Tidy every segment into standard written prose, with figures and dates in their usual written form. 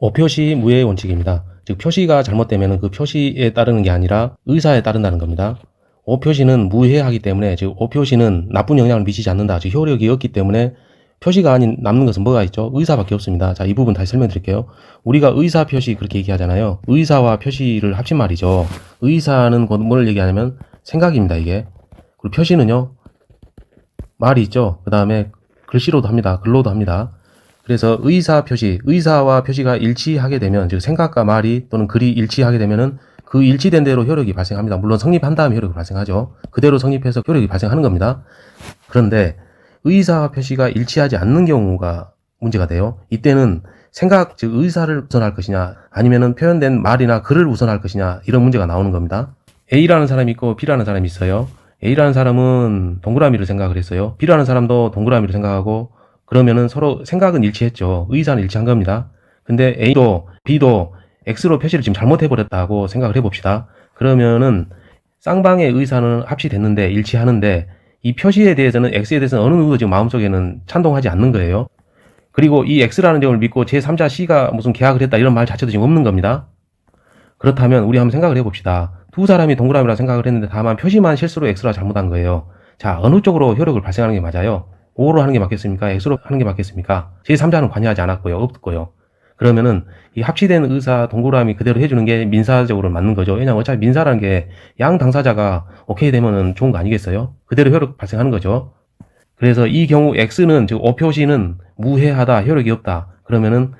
오표시 무효의 원칙입니다. 즉 표시가 잘못되면 그 표시에 따르는 게 아니라 의사에 따른다는 겁니다. 오표시는 무해하기 때문에, 즉 오표시는 나쁜 영향을 미치지 않는다, 즉 효력이 없기 때문에 표시가 아닌 남는 것은 뭐가 있죠? 의사밖에 없습니다. 자, 이 부분 다시 설명드릴게요. 우리가 의사 표시 그렇게 얘기하잖아요. 의사와 표시를 합친 말이죠. 의사는 곧 뭘 얘기하냐면 생각입니다, 이게. 그리고 표시는요, 말이 있죠. 그 다음에 글씨로도 합니다. 글로도 합니다. 그래서 의사 표시, 의사와 표시가 일치하게 되면, 즉 생각과 말이 또는 글이 일치하게 되면은 그 일치된 대로 효력이 발생합니다. 물론 성립한 다음에 효력이 발생하죠. 그대로 성립해서 효력이 발생하는 겁니다. 그런데 의사와 표시가 일치하지 않는 경우가 문제가 돼요. 이때는 생각, 즉 의사를 우선할 것이냐, 아니면은 표현된 말이나 글을 우선할 것이냐, 이런 문제가 나오는 겁니다. A라는 사람이 있고 B라는 사람이 있어요. A라는 사람은 동그라미를 생각을 했어요. B라는 사람도 동그라미를 생각하고, 그러면은 서로 생각은 일치했죠. 의사는 일치한 겁니다. 근데 A도 B도 X로 표시를 지금 잘못해버렸다고 생각을 해봅시다. 그러면은 쌍방의 의사는 합치됐는데, 일치하는데, 이 표시에 대해서는, X에 대해서는 어느 누구도 지금 마음속에는 찬동하지 않는 거예요. 그리고 이 X라는 점을 믿고 제3자 C가 무슨 계약을 했다, 이런 말 자체도 지금 없는 겁니다. 그렇다면 우리 한번 생각을 해봅시다. 두 사람이 동그라미라 생각을 했는데 다만 표시만 실수로 X라 잘못한 거예요. 자, 어느 쪽으로 효력을 발생하는 게 맞아요? O로 하는 게 맞겠습니까? X로 하는 게 맞겠습니까? 제3자는 관여하지 않았고요. 없고요. 그러면은 이 합치된 의사 동그라미 그대로 해주는 게 민사적으로 맞는 거죠. 왜냐면 어차피 민사라는 게 양 당사자가 오케이 되면은 좋은 거 아니겠어요? 그대로 효력 발생하는 거죠. 그래서 이 경우 X는, 즉 오표시는 무해하다, 효력이 없다. 그러면은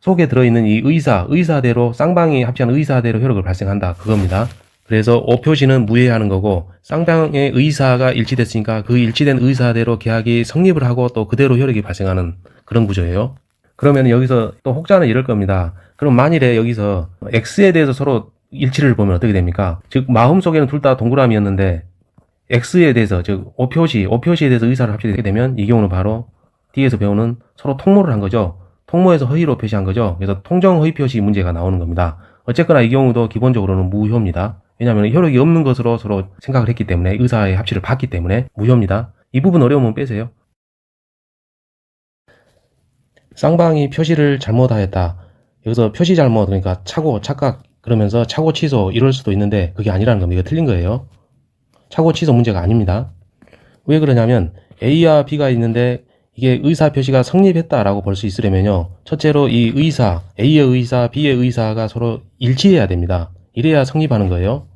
속에 들어있는 이 의사대로, 쌍방이 합치한 의사대로 효력을 발생한다, 그겁니다. 그래서 오표시는 무해하는 거고, 쌍방의 의사가 일치됐으니까 그 일치된 의사대로 계약이 성립을 하고 또 그대로 효력이 발생하는 그런 구조예요. 그러면 여기서 또 혹자는 이럴 겁니다. 그럼 만일에 여기서 X에 대해서 서로 일치를 보면 어떻게 됩니까? 즉 마음속에는 둘 다 동그라미였는데 X에 대해서, 즉 오표시에 대해서 의사를 합치게 되면 이 경우는 바로 뒤에서 배우는 서로 통모를 한 거죠. 통모에서 허위로 표시한 거죠. 그래서 통정 허위 표시 문제가 나오는 겁니다. 어쨌거나 이 경우도 기본적으로는 무효입니다. 왜냐하면 효력이 없는 것으로 서로 생각을 했기 때문에, 의사의 합치를 봤기 때문에 무효입니다. 이 부분 어려우면 빼세요. 쌍방이 표시를 잘못하였다. 여기서 표시 잘못, 그러니까 착오, 착각, 그러면서 착오 취소 이럴 수도 있는데 그게 아니라는 겁니다. 이거 틀린 거예요. 착오 취소 문제가 아닙니다. 왜 그러냐면 A와 B가 있는데 이게 의사 표시가 성립했다라고 볼 수 있으려면요, 첫째로 이 의사, A의 의사, B의 의사가 서로 일치해야 됩니다. 이래야 성립하는 거예요.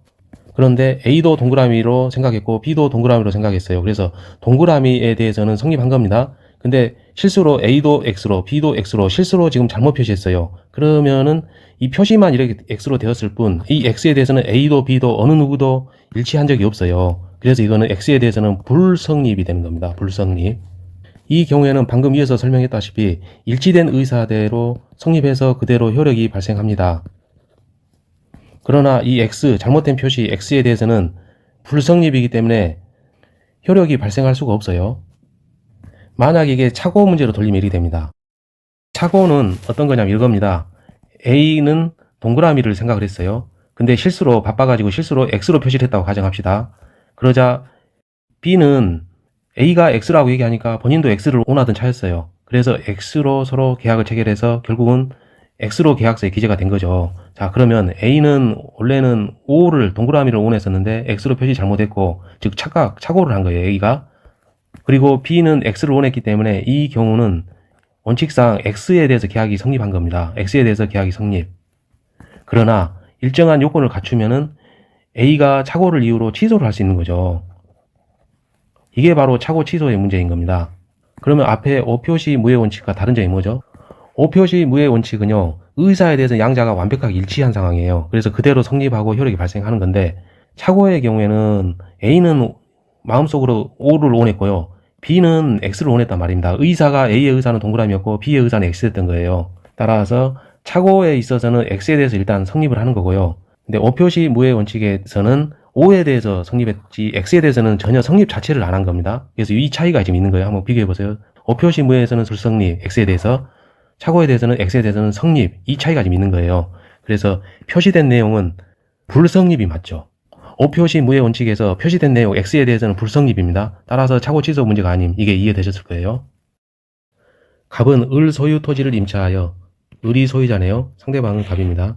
그런데 A도 동그라미로 생각했고 B도 동그라미로 생각했어요. 그래서 동그라미에 대해서는 성립한 겁니다. 근데 실수로 A도 X로, B도 X로 실수로 지금 잘못 표시했어요. 그러면은 이 표시만 이렇게 X로 되었을 뿐, 이 X에 대해서는 A도 B도 어느 누구도 일치한 적이 없어요. 그래서 이거는 X에 대해서는 불성립이 되는 겁니다. 불성립. 이 경우에는 방금 위에서 설명했다시피 일치된 의사대로 성립해서 그대로 효력이 발생합니다. 그러나 이 X, 잘못된 표시 X에 대해서는 불성립이기 때문에 효력이 발생할 수가 없어요. 만약 이게 착오 문제로 돌리면 이렇게 됩니다. 착오는 어떤 거냐면 이겁니다. A는 동그라미를 생각을 했어요. 근데 실수로 바빠가지고 실수로 X로 표시를 했다고 가정합시다. 그러자 B는 A가 X라고 얘기하니까 본인도 X를 원하던 차였어요. 그래서 X로 서로 계약을 체결해서 결국은 X로 계약서에 기재가 된 거죠. 자, 그러면 A는 원래는 O를, 동그라미를 원했었는데 X로 표시 잘못했고, 즉 착오를 한 거예요, A가. 그리고 B는 X를 원했기 때문에 이 경우는 원칙상 X에 대해서 계약이 성립한 겁니다. X에 대해서 계약이 성립. 그러나 일정한 요건을 갖추면은 A가 착오를 이유로 취소를 할 수 있는 거죠. 이게 바로 착오 취소의 문제인 겁니다. 그러면 앞에 오표시 무효 원칙과 다른 점이 뭐죠? 오표시 무효 원칙은요, 의사에 대해서 양자가 완벽하게 일치한 상황이에요. 그래서 그대로 성립하고 효력이 발생하는 건데, 착오의 경우에는 A는 마음속으로 O를 원했고요, B는 X를 원했단 말입니다. 의사가, A의 의사는 동그라미였고 B의 의사는 X였던 거예요. 따라서 착오에 있어서는 X에 대해서 일단 성립을 하는 거고요. 근데 오표시 무효 원칙에서는 O에 대해서 성립했지 X에 대해서는 전혀 성립 자체를 안 한 겁니다. 그래서 이 차이가 지금 있는 거예요. 한번 비교해 보세요. 오표시 무효에서는 불성립, X에 대해서, 착오에 대해서는 X에 대해서는 성립, 이 차이가 지금 있는 거예요. 그래서 표시된 내용은 불성립이 맞죠. 오표시 무효 원칙에서 표시된 내용 X에 대해서는 불성립입니다. 따라서 착오 취소 문제가 아님, 이게 이해되셨을 거예요. 갑은 을 소유 토지를 임차하여 을이 소유자네요. 상대방은 갑입니다.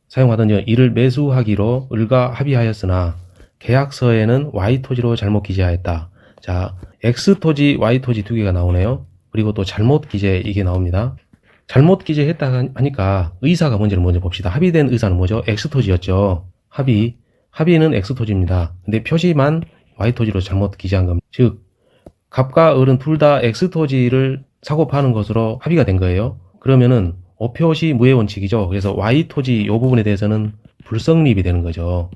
사용하던 이를 매수하기로 을과 합의하였으나 계약서에는 Y토지로 잘못 기재하였다. 자, X토지, Y토지 두 개가 나오네요. 그리고 또 잘못 기재 이게 나옵니다. 잘못 기재했다 하니까 의사가 뭔지를 먼저 봅시다. 합의된 의사는 뭐죠? X토지였죠. 합의는 X토지입니다. 근데 표시만 Y토지로 잘못 기재한 겁니다. 즉, 갑과 을은 둘 다 X토지를 사고 파는 것으로 합의가 된 거예요. 그러면은 오표시 무해 원칙이죠. 그래서 Y토지 이 부분에 대해서는 불성립이 되는 거죠.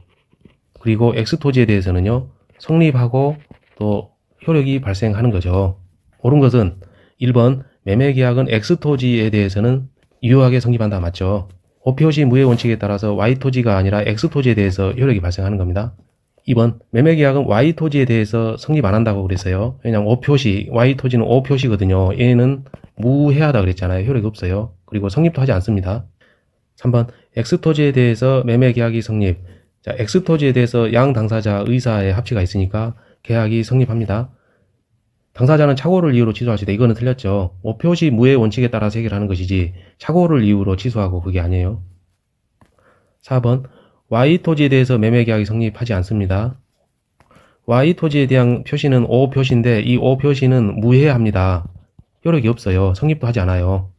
그리고 X토지에 대해서는요, 성립하고 또 효력이 발생하는 거죠. 옳은 것은 1번 매매계약은 X토지에 대해서는 유효하게 성립한다. 맞죠? 오표시 무해 원칙에 따라서 Y토지가 아니라 X토지에 대해서 효력이 발생하는 겁니다. 2번 매매계약은 Y토지에 대해서 성립 안 한다고 그랬어요. 왜냐하면 O표시, Y토지는 O표시거든요. 얘는 무해하다 그랬잖아요. 효력이 없어요. 그리고 성립도 하지 않습니다. 3번 X토지에 대해서 매매계약이 성립. 자, X토지에 대해서 양 당사자 의사의 합치가 있으니까 계약이 성립합니다. 당사자는 착오를 이유로 취소할 수 있다. 이거는 틀렸죠. 오표시 무해 원칙에 따라서 해결하는 것이지 착오를 이유로 취소하고 그게 아니에요. 4번 Y토지에 대해서 매매계약이 성립하지 않습니다. Y토지에 대한 표시는 O표시인데 이 O표시는 무해합니다. 효력이 없어요. 성립도 하지 않아요.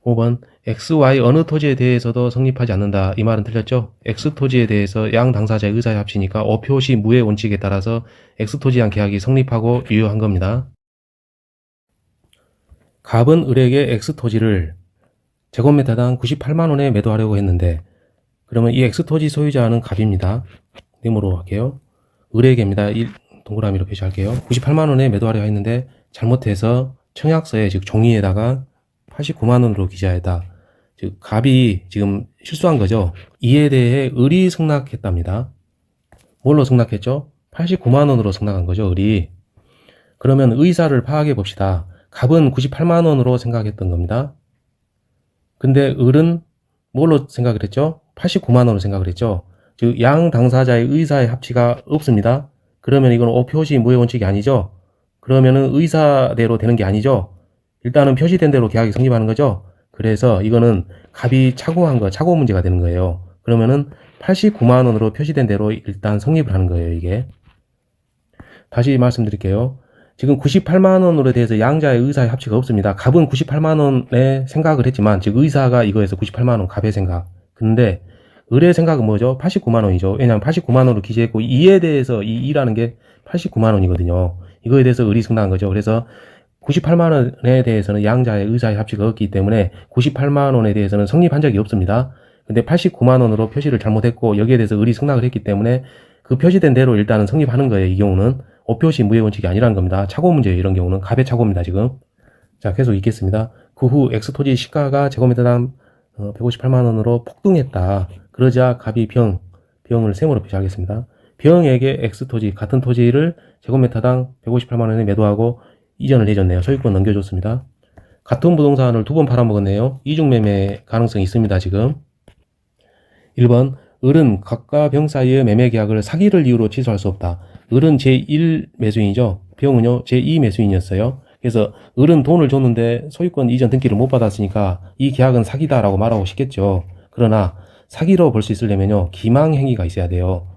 5번 X, Y 어느 토지에 대해서도 성립하지 않는다. 이 말은 틀렸죠? X토지에 대해서 양 당사자의 의사의 합치니까 O표시 무해 원칙에 따라서 X토지에 대한 계약이 성립하고 유효한 겁니다. 갑은 을에게 X토지를 제곱미터당 98만원에 매도하려고 했는데 그러면 이 X토지 소유자는 갑입니다. 네모로 할게요. 을에게입니다. 동그라미로 표시할게요. 98만원에 매도하려 했는데 잘못해서 청약서에 즉 종이에다가 89만원으로 기재하였다. 즉 갑이 지금 실수한 거죠. 이에 대해 을이 승낙했답니다. 뭘로 승낙했죠? 89만원으로 승낙한 거죠. 을이. 그러면 의사를 파악해 봅시다. 갑은 98만원으로 생각했던 겁니다. 근데 을은 뭘로 생각을 했죠? 89만원으로 생각을 했죠. 즉 양 당사자의 의사의 합치가 없습니다. 그러면 이건 오표시 무해 원칙이 아니죠. 그러면은 의사대로 되는 게 아니죠. 일단은 표시된 대로 계약이 성립하는 거죠. 그래서 이거는 갑이 착오한 거, 착오 문제가 되는 거예요. 그러면은 89만원으로 표시된 대로 일단 성립을 하는 거예요, 이게. 다시 말씀드릴게요. 지금 98만원으로 대해서 양자의 의사의 합치가 없습니다. 갑은 98만원에 생각을 했지만, 즉 의사가 이거에서 98만원 갑의 생각. 근데 을의 생각은 뭐죠? 89만원이죠. 왜냐하면 89만원으로 기재했고 이에 대해서 이 2라는 게 89만원이거든요. 이거에 대해서 을이 승낙한 거죠. 그래서 98만원에 대해서는 양자의 의사의 합치가 없기 때문에 98만원에 대해서는 성립한 적이 없습니다. 근데 89만원으로 표시를 잘못했고 여기에 대해서 을이 승낙을 했기 때문에 그 표시된 대로 일단은 성립하는 거예요. 이 경우는 오표시 무해 원칙이 아니라는 겁니다. 착오 문제예요. 이런 경우는 갑의 착오입니다. 지금. 자, 계속 읽겠습니다. 그 후 X토지 시가가 제곱미터당 158만원으로 폭등했다. 그러자 갑이 병을 세모로 표시하겠습니다. 병에게 X토지, 같은 토지를 제곱미터당 158만원에 매도하고 이전을 해줬네요. 소유권 넘겨줬습니다. 같은 부동산을 두 번 팔아먹었네요. 이중매매 가능성이 있습니다. 지금 1번 을은 갑과 병 사이의 매매계약을 사기를 이유로 취소할 수 없다. 을은 제1 매수인이죠. 병은요 제2 매수인이었어요. 그래서 을은 돈을 줬는데 소유권 이전 등기를 못 받았으니까 이 계약은 사기다라고 말하고 싶겠죠. 그러나 사기로 볼 수 있으려면요 기망행위가 있어야 돼요.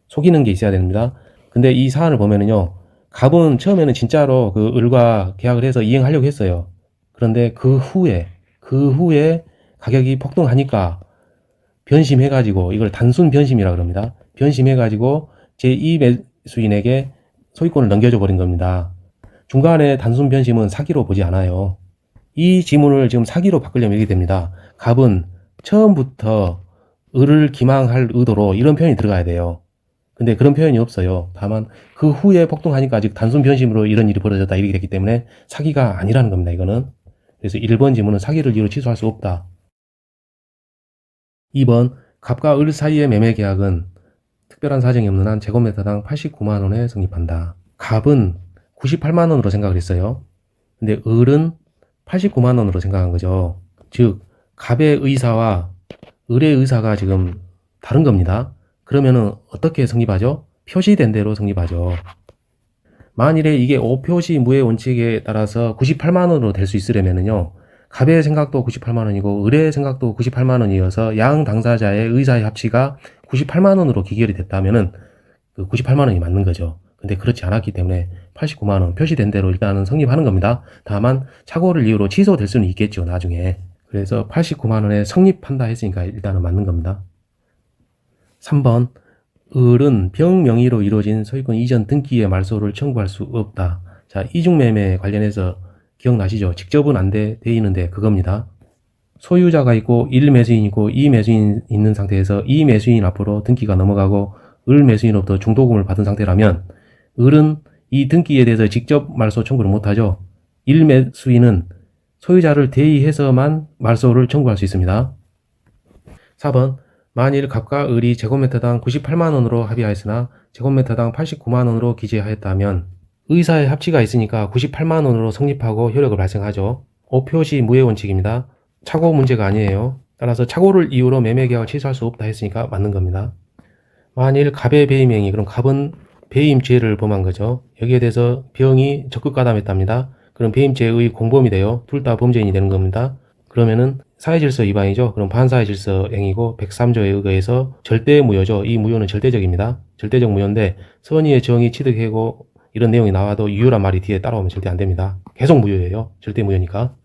속이는 게 있어야 됩니다. 근데 이 사안을 보면은요 갑은 처음에는 진짜로 그 을과 계약을 해서 이행하려고 했어요. 그런데 그 후에 가격이 폭등하니까 변심해가지고 이걸 단순 변심이라 그럽니다. 변심해가지고 제2 매수인에게 소유권을 넘겨줘 버린 겁니다. 중간에 단순 변심은 사기로 보지 않아요. 이 지문을 지금 사기로 바꾸려면 이렇게 됩니다. 갑은 처음부터 을을 기망할 의도로 이런 표현이 들어가야 돼요. 근데 그런 표현이 없어요. 다만 그 후에 폭등하니까 아직 단순 변심으로 이런 일이 벌어졌다 이렇게 됐기 때문에 사기가 아니라는 겁니다. 이거는. 그래서 1번 지문은 사기를 이유로 취소할 수 없다. 2번 갑과 을 사이의 매매 계약은 특별한 사정이 없는 한 제곱미터당 89만원에 성립한다. 갑은 98만원으로 생각을 했어요. 근데 을은 89만원으로 생각한 거죠. 즉 갑의 의사와 을의 의사가 지금 다른 겁니다. 그러면은 어떻게 성립하죠? 표시된 대로 성립하죠. 만일에 이게 오표시 무해 원칙에 따라서 98만원으로 될 수 있으려면은요 갑의 생각도 98만 원이고 을의 생각도 98만 원이어서 양 당사자의 의사의 합치가 98만 원으로 기결이 됐다면은 그 98만 원이 맞는 거죠. 근데 그렇지 않았기 때문에 89만 원 표시된 대로 일단은 성립하는 겁니다. 다만 착오를 이유로 취소될 수는 있겠죠, 나중에. 그래서 89만 원에 성립한다 했으니까 일단은 맞는 겁니다. 3번 을은 병 명의로 이루어진 소유권 이전 등기의 말소를 청구할 수 없다. 자, 이중매매 관련해서 기억나시죠? 직접은 안 돼 있는데 그겁니다. 소유자가 있고 1매수인 있고 2매수인 있는 상태에서 2매수인 앞으로 등기가 넘어가고 을 매수인으로부터 중도금을 받은 상태라면 을은 이 등기에 대해서 직접 말소 청구를 못하죠. 1매수인은 소유자를 대의해서만 말소를 청구할 수 있습니다. 4번 만일 갑과 을이 제곱미터당 98만 원으로 합의하였으나 제곱미터당 89만 원으로 기재하였다면 의사의 합치가 있으니까 98만 원으로 성립하고 효력을 발생하죠. 5표시 무효 원칙입니다. 착오 문제가 아니에요. 따라서 착오를 이유로 매매계약을 취소할 수 없다 했으니까 맞는 겁니다. 만일 갑의 배임행위, 그럼 갑은 배임죄를 범한 거죠. 여기에 대해서 병이 적극 가담했답니다. 그럼 배임죄의 공범이 돼요. 둘 다 범죄인이 되는 겁니다. 그러면은 사회질서 위반이죠. 그럼 반사회질서 행위고 103조에 의해서 절대무효죠. 이 무효는 절대적입니다. 절대적 무효인데 선의의 정의 취득하고 이런 내용이 나와도 유효란 말이 뒤에 따라오면 절대 안 됩니다. 계속 무효예요. 절대 무효니까.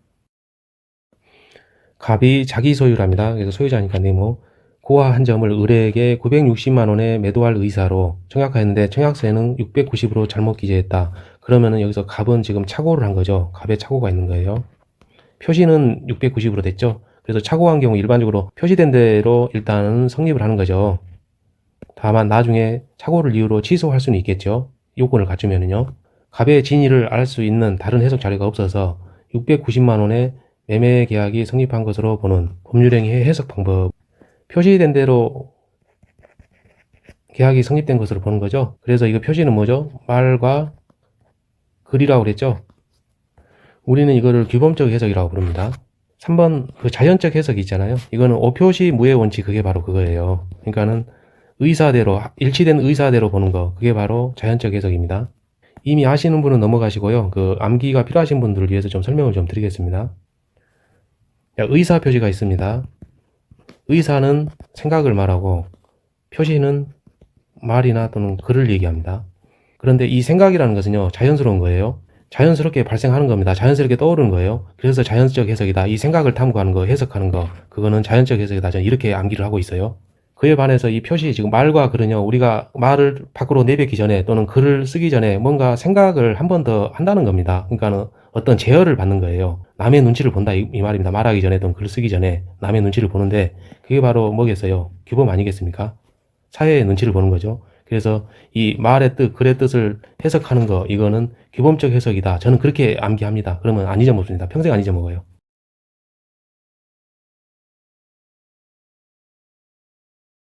갑이 자기 소유랍니다. 그래서 소유자니까 네모. 고하 한 점을 을에게 960만 원에 매도할 의사로 청약하였는데 청약서에는 690으로 잘못 기재했다. 그러면은 여기서 갑은 지금 착오를 한 거죠. 갑에 착오가 있는 거예요. 표시는 690으로 됐죠. 그래서 착오한 경우 일반적으로 표시된 대로 일단은 성립을 하는 거죠. 다만 나중에 착오를 이유로 취소할 수는 있겠죠. 요건을 갖추면은요. 갑의 진위를 알 수 있는 다른 해석 자료가 없어서 690만 원에 매매 계약이 성립한 것으로 보는 법률행위의 해석 방법. 표시된 대로 계약이 성립된 것으로 보는 거죠. 그래서 이거 표시는 뭐죠? 말과 글이라고 그랬죠. 우리는 이거를 규범적 해석이라고 부릅니다. 3번 그 자연적 해석이 있잖아요. 이거는 5표시 무효 원칙, 그게 바로 그거예요. 그러니까는 의사대로, 일치된 의사대로 보는 거, 그게 바로 자연적 해석입니다. 이미 아시는 분은 넘어가시고요. 그 암기가 필요하신 분들을 위해서 좀 설명을 좀 드리겠습니다. 의사 표시가 있습니다. 의사는 생각을 말하고 표시는 말이나 또는 글을 얘기합니다. 그런데 이 생각이라는 것은요, 자연스러운 거예요. 자연스럽게 발생하는 겁니다. 자연스럽게 떠오르는 거예요. 그래서 자연적 해석이다. 이 생각을 탐구하는 거, 해석하는 거, 그거는 자연적 해석이다. 저는 이렇게 암기를 하고 있어요. 그에 반해서 이 표시, 지금 말과 글은요, 우리가 말을 밖으로 내뱉기 전에 또는 글을 쓰기 전에 뭔가 생각을 한 번 더 한다는 겁니다. 그러니까는 어떤 제어를 받는 거예요. 남의 눈치를 본다, 이 말입니다. 말하기 전에 또는 글을 쓰기 전에 남의 눈치를 보는데, 그게 바로 뭐겠어요? 규범 아니겠습니까? 사회의 눈치를 보는 거죠. 그래서 이 말의 뜻, 글의 뜻을 해석하는 거, 이거는 규범적 해석이다. 저는 그렇게 암기합니다. 그러면 안 잊어먹습니다. 평생 안 잊어먹어요.